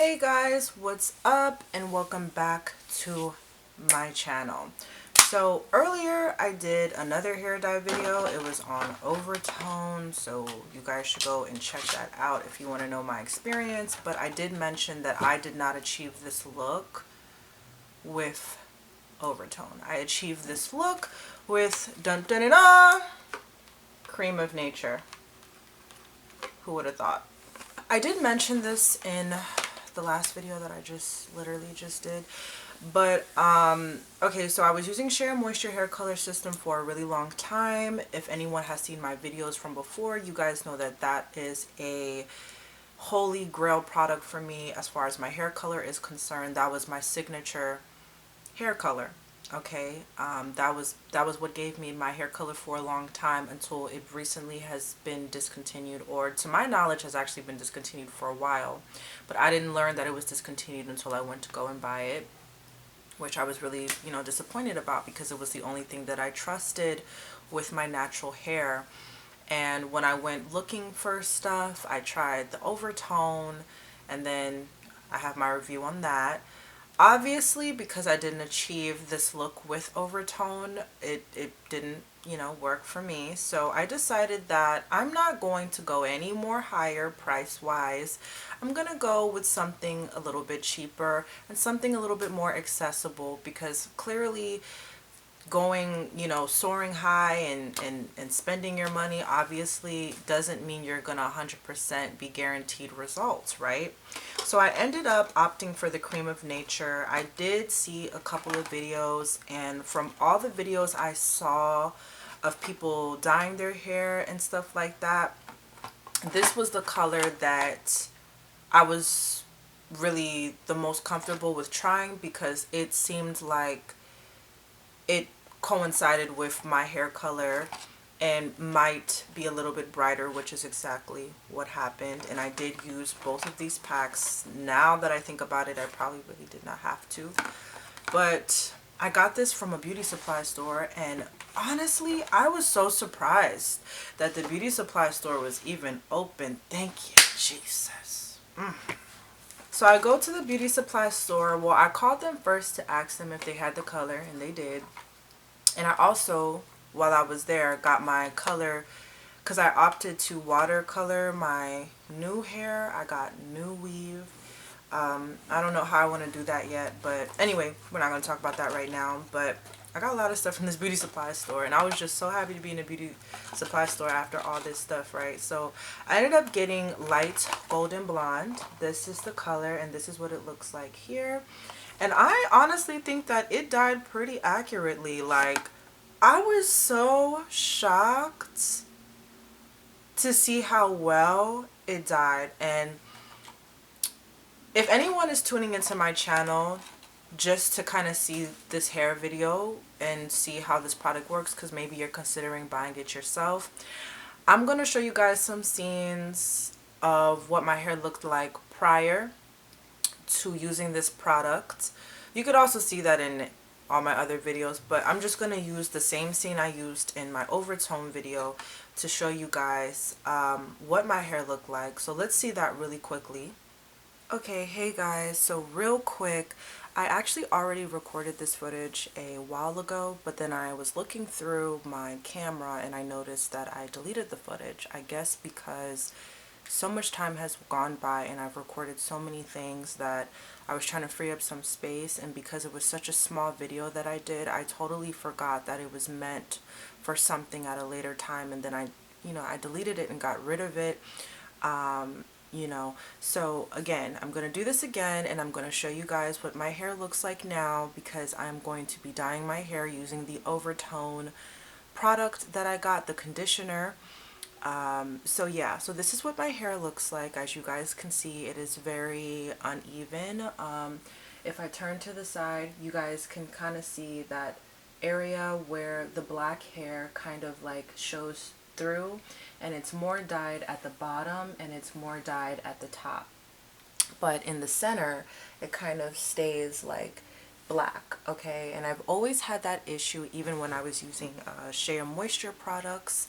Hey guys, what's up and welcome back to my channel. So earlier I did another hair dye video. It was on overtone, so you guys should go and check that out if you want to know my experience. But I did mention that I did not achieve this look with overtone. I achieved this look with dun dun dun dun, Cream of Nature. Who would have thought? I did mention this in the last video that I literally just did, but okay, so I was using Sheer Moisture hair color system for a really long time. If anyone has seen my videos from before, you guys know that that is a holy grail product for me as far as my hair color is concerned. That was my signature hair color. Okay, that was what gave me my hair color for a long time until it recently has been discontinued, or to my knowledge has actually been discontinued for a while, but I didn't learn that it was discontinued until I went to go and buy it, which I was really disappointed about, because it was the only thing that I trusted with my natural hair. And when I went looking for stuff, I tried the overtone, and then I have my review on that. Obviously, because I didn't achieve this look with overtone, it didn't, work for me. So I decided that I'm not going to go any more higher price-wise. I'm going to go with something a little bit cheaper and something a little bit more accessible, because clearly going, soaring high and spending your money obviously doesn't mean you're gonna 100% be guaranteed results, right? So I ended up opting for the Cream of Nature. I did see a couple of videos, and from all the videos I saw of people dyeing their hair and stuff like that, this was the color that I was really the most comfortable with trying, because it seemed like it coincided with my hair color and might be a little bit brighter, which is exactly what happened. And I did use both of these packs. Now that I think about it, I probably really did not have to, but I got this from a beauty supply store, and honestly I was so surprised that the beauty supply store was even open. Thank you, Jesus. So I go to the beauty supply store. Well, I called them first to ask them if they had the color, and they did. And I also, while I was there, got my color, because I opted to watercolor my new hair. I got new weave. I don't know how I want to do that yet, but anyway, we're not going to talk about that right now. But I got a lot of stuff from this beauty supply store, and I was just so happy to be in a beauty supply store after all this stuff, right? So I ended up getting light golden blonde. This is the color, and this is what it looks like here. And I honestly think that it dyed pretty accurately. Like, I was so shocked to see how well it dyed. And if anyone is tuning into my channel just to kind of see this hair video and see how this product works, because maybe you're considering buying it yourself, I'm going to show you guys some scenes of what my hair looked like prior to using this product. You could also see that in all my other videos, but I'm just going to use the same scene I used in my overtone video to show you guys what my hair looked like. So let's see that really quickly. Okay, hey guys, so real quick, I actually already recorded this footage a while ago, but then I was looking through my camera and I noticed that I deleted the footage. I guess because so much time has gone by and I've recorded so many things that I was trying to free up some space, and because it was such a small video that I did, I totally forgot that it was meant for something at a later time, and then I deleted it and got rid of it. So again, I'm going to do this again, and I'm going to show you guys what my hair looks like now, because I'm going to be dyeing my hair using the overtone product that I got, the conditioner. So yeah, so this is what my hair looks like. As you guys can see, it is very uneven. If I turn to the side, you guys can kind of see that area where the black hair kind of like shows through, and it's more dyed at the bottom and it's more dyed at the top, but in the center it kind of stays like black. Okay, and I've always had that issue even when I was using Shea Moisture products.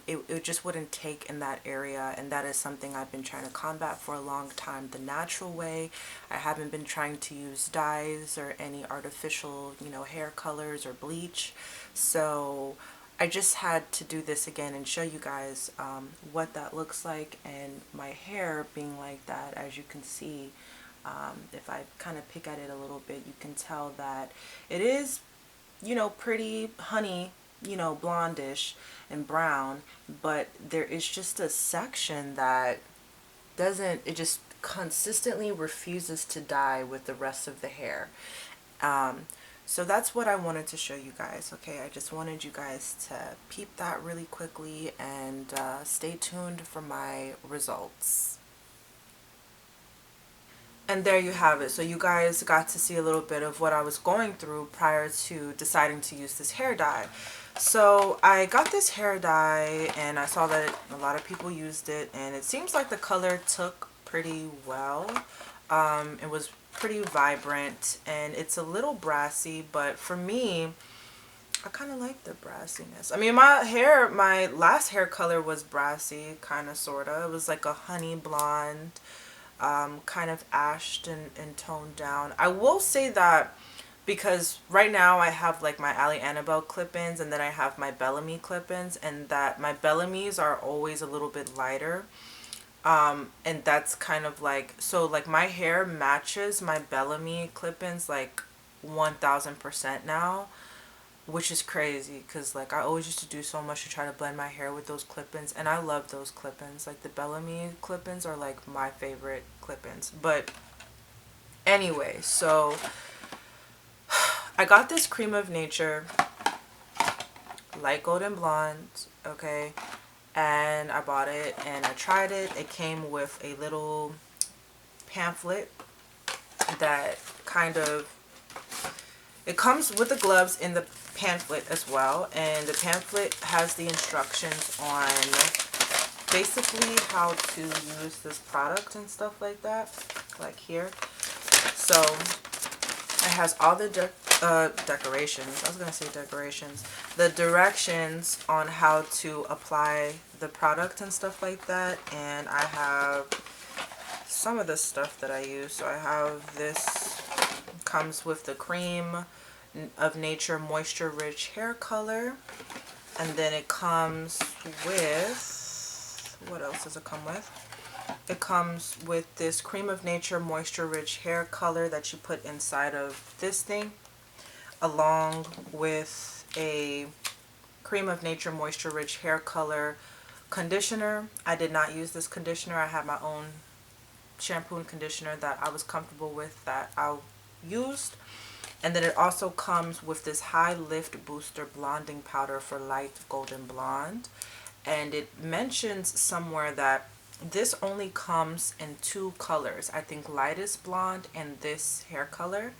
it just wouldn't take in that area, and that is something I've been trying to combat for a long time, the natural way. I haven't been trying to use dyes or any artificial, you know, hair colors or bleach. So I just had to do this again and show you guys what that looks like, and my hair being like that, as you can see. If I kind of pick at it a little bit, you can tell that it is, you know, pretty honey, you know, blondish and brown, but there is just a section that doesn't, it just consistently refuses to dye with the rest of the hair. Um, so that's what I wanted to show you guys. Okay, I just wanted you guys to peep that really quickly, and stay tuned for my results. And there you have it. So you guys got to see a little bit of what I was going through prior to deciding to use this hair dye. So I got this hair dye and I saw that a lot of people used it, and it seems like the color took pretty well. It was pretty vibrant and it's a little brassy, but for me, I kind of like the brassiness. I mean, my last hair color was brassy, kind of, sort of. It was like a honey blonde, kind of ashed and toned down. I will say that because right now I have like my Ali Annabelle clip-ins, and then I have my Bellamy clip-ins, and that my Bellamy's are always a little bit lighter. And that's kind of like, so like my hair matches my Bellamy clip-ins like 1000% now, which is crazy because like I always used to do so much to try to blend my hair with those clip-ins, and I love those clip-ins. Like the Bellamy clip-ins are like my favorite clip-ins. But anyway, so I got this Cream of Nature light golden blonde, okay, and I bought it and I tried it. It came with a little pamphlet that kind of, it comes with the gloves in the pamphlet as well, and the pamphlet has the instructions on basically how to use this product and stuff like that, like here. So it has all the decorations. I was gonna say decorations. The directions on how to apply the product and stuff like that, and I have some of the stuff that I use. So I have this, comes with the Creme of Nature Moisture Rich Hair Color, and then it comes with, what else does it come with? It comes with this Cream of Nature Moisture Rich Hair Color that you put inside of this thing, along with a Cream of Nature Moisture Rich Hair Color conditioner. I did not use this conditioner. I have my own shampoo and conditioner that I was comfortable with, that I used. And then it also comes with this High Lift Booster Blonding Powder for light golden blonde. And it mentions somewhere that this only comes in 2 colors. I think lightest blonde and this hair color.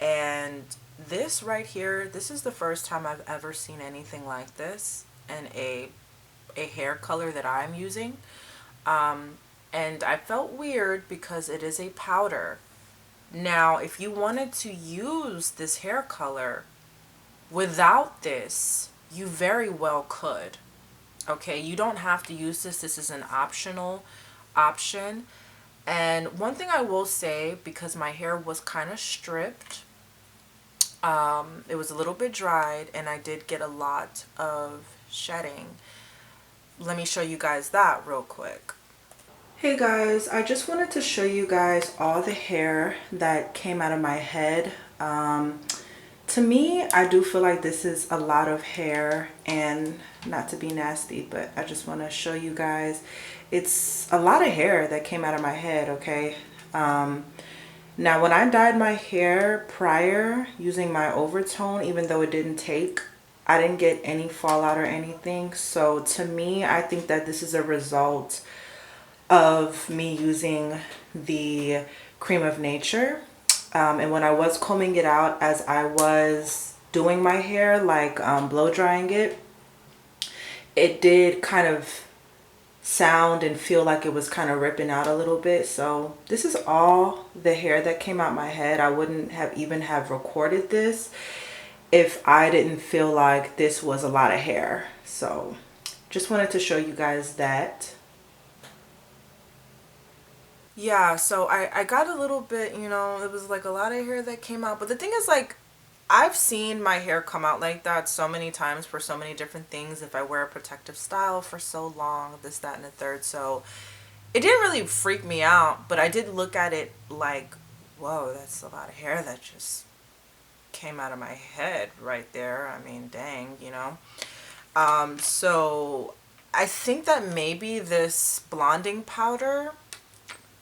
And this right here, this is the first time I've ever seen anything like this in a hair color that I'm using. And I felt weird because it is a powder. Now, if you wanted to use this hair color without this, you very well could. Okay, you don't have to use this. This is an optional option. And one thing I will say, because my hair was kind of stripped, it was a little bit dried, and I did get a lot of shedding. Let me show you guys that real quick. Hey guys, I just wanted to show you guys all the hair that came out of my head. To me, I do feel like this is a lot of hair, and not to be nasty, but I just want to show you guys, it's a lot of hair that came out of my head, okay? Now, when I dyed my hair prior using my overtone, even though it didn't take, I didn't get any fallout or anything. So to me, I think that this is a result of me using the Cream of Nature. And when I was combing it out as I was doing my hair, like blow drying it, it did kind of sound and feel like it was kind of ripping out a little bit. So this is all the hair that came out my head. I wouldn't have even have recorded this if I didn't feel like this was a lot of hair. So just wanted to show you guys that. Yeah, so I got a little bit, you know, it was like a lot of hair that came out. But the thing is, like, I've seen my hair come out like that so many times for so many different things. If I wear a protective style for so long, this, that, and the third. So it didn't really freak me out, but I did look at it like, whoa, that's a lot of hair that just came out of my head right there. I mean, dang, you know. So I think that maybe this blonding powder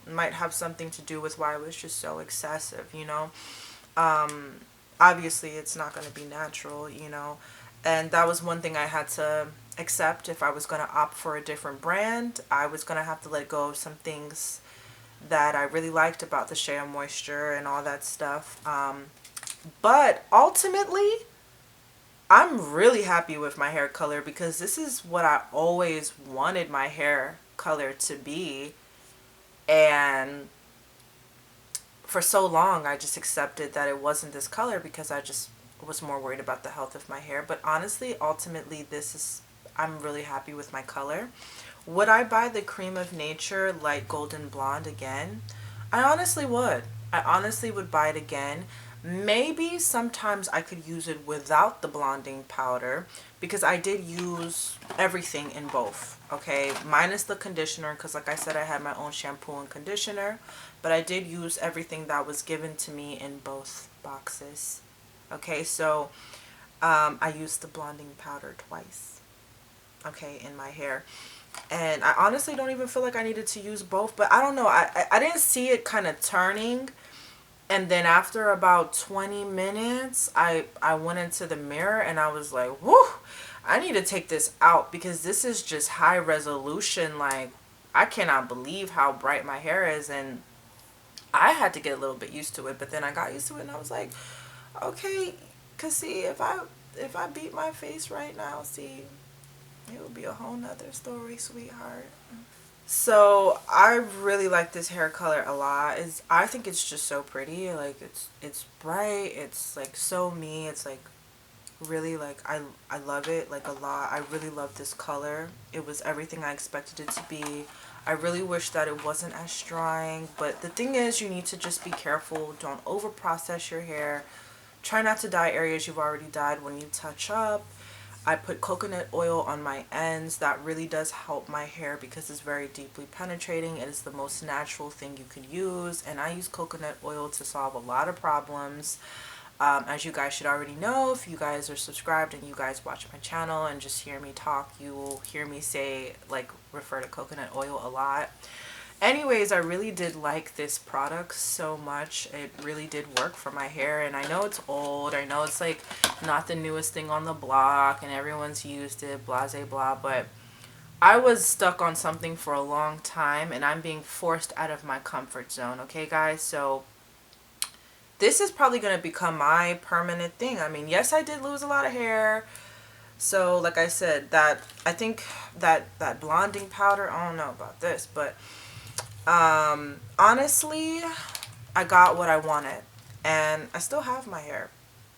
might have something to do with why it was just so excessive, you know. Um, Obviously, it's not going to be natural, you know. And that was one thing I had to accept. If I was going to opt for a different brand, I was going to have to let go of some things that I really liked about the Shea Moisture and all that stuff. But ultimately, I'm really happy with my hair color because this is what I always wanted my hair color to be. And for so long, I just accepted that it wasn't this color because I just was more worried about the health of my hair. But honestly, ultimately, I'm really happy with my color. Would I buy the Cream of Nature Light Golden Blonde again? I honestly would. I honestly would buy it again. Maybe sometimes I could use it without the blonding powder because I did use everything in both, okay? Minus the conditioner because like I said, I had my own shampoo and conditioner, but I did use everything that was given to me in both boxes, okay? So I used the blonding powder twice, okay, in my hair. And I honestly don't even feel like I needed to use both, but I don't know. I didn't see it kind of turning. And then after about 20 minutes, I went into the mirror and I was like, whoo, I need to take this out because this is just high resolution. Like, I cannot believe how bright my hair is. And I had to get a little bit used to it. But then I got used to it and I was like, okay, because see, if I beat my face right now, see, it would be a whole nother story, sweetheart. So I really like this hair color a lot. I think it's just so pretty. Like it's bright. It's like so me. It's like really like I love it like a lot. I really love this color. It was everything I expected it to be. I really wish that it wasn't as drying, but the thing is you need to just be careful. Don't over process your hair. Try not to dye areas you've already dyed when you touch up. I put coconut oil on my ends. That really does help my hair because it's very deeply penetrating. It is the most natural thing you could use. And I use coconut oil to solve a lot of problems. As you guys should already know, if you guys are subscribed and you guys watch my channel and just hear me talk, you will hear me say, like, refer to coconut oil a lot. Anyways, I really did like this product so much. It really did work for my hair, and I know it's old. I know it's like not the newest thing on the block and everyone's used it, blah, blah, blah, but I was stuck on something for a long time and I'm being forced out of my comfort zone, okay, guys? So this is probably going to become my permanent thing. I mean, yes, I did lose a lot of hair. So like I said, that I think that blonding powder, I don't know about this, but honestly, I got what I wanted and I still have my hair.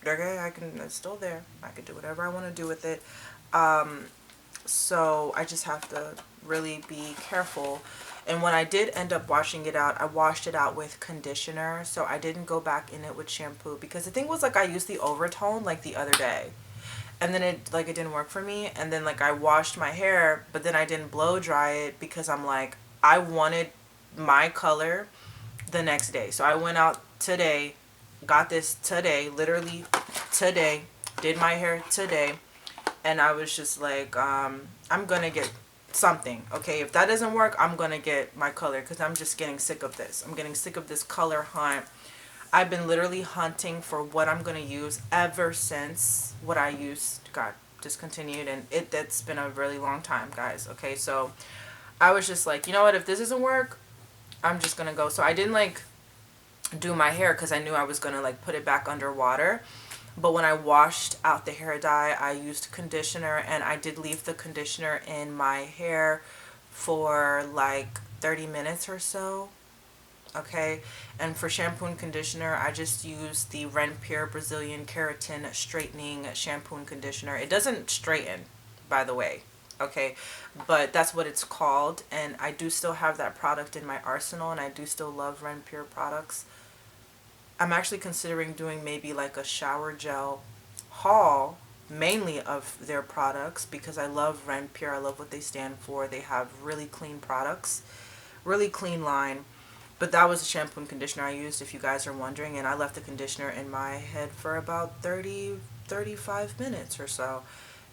Okay, it's still there. I can do whatever I want to do with it. So I just have to really be careful. And when I did end up washing it out, I washed it out with conditioner. So I didn't go back in it with shampoo because the thing was like I used the overtone like the other day. And then it didn't work for me. And then like I washed my hair, but then I didn't blow dry it because I'm like, I wanted my color the next day. So I went out today, got this today, literally today, did my hair today, and I was just like, I'm gonna get something, okay? If that doesn't work, I'm gonna get my color because I'm just getting sick of this. I'm getting sick of this color hunt. I've been literally hunting for what I'm gonna use ever since what I used got discontinued, and that's been a really long time, guys, okay? So I was just like, you know what, if this doesn't work, I'm just gonna go. So I didn't like do my hair because I knew I was gonna like put it back under water. But when I washed out the hair dye, I used conditioner and I did leave the conditioner in my hair for like 30 minutes or so. Okay, and for shampoo and conditioner, I just use the Pure Brazilian Keratin Straightening Shampoo and Conditioner. It doesn't straighten, by the way. okay, but that's what it's called, and I do still have that product in my arsenal, and I do still love Ren Pure products. I'm actually considering doing maybe like a shower gel haul, mainly of their products, because I love Ren Pure. I love what they stand for. They have really clean products, really clean line. But that was the shampoo and conditioner I used, if you guys are wondering, and I left the conditioner in my head for about 35 minutes or so.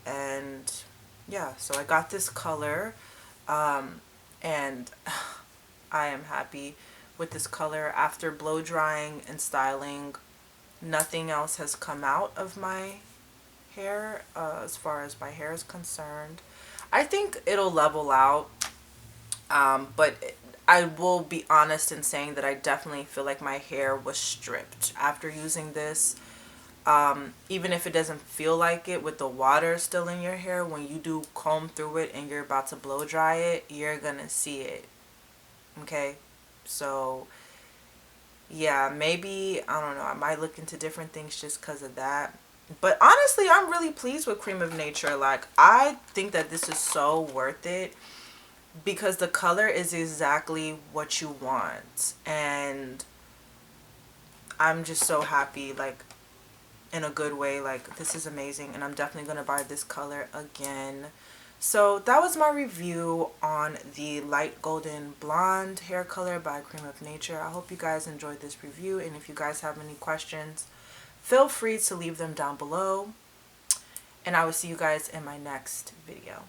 And yeah, so I got this color, and I am happy with this color. After blow drying and styling, nothing else has come out of my hair, as far as my hair is concerned. I think it'll level out, but I will be honest in saying that I definitely feel like my hair was stripped after using this. Even if it doesn't feel like it with the water still in your hair, when you do comb through it and you're about to blow dry it, you're gonna see it. Okay, so yeah, maybe, I don't know, I might look into different things just because of that. But honestly, I'm really pleased with Cream of Nature. Like, I think that this is so worth it because the color is exactly what you want. And I'm just so happy, like, in a good way. Like, this is amazing, and I'm definitely going to buy this color again. So that was my review on the light golden blonde hair color by Cream of Nature. I hope you guys enjoyed this review, and if you guys have any questions, feel free to leave them down below, and I will see you guys in my next video.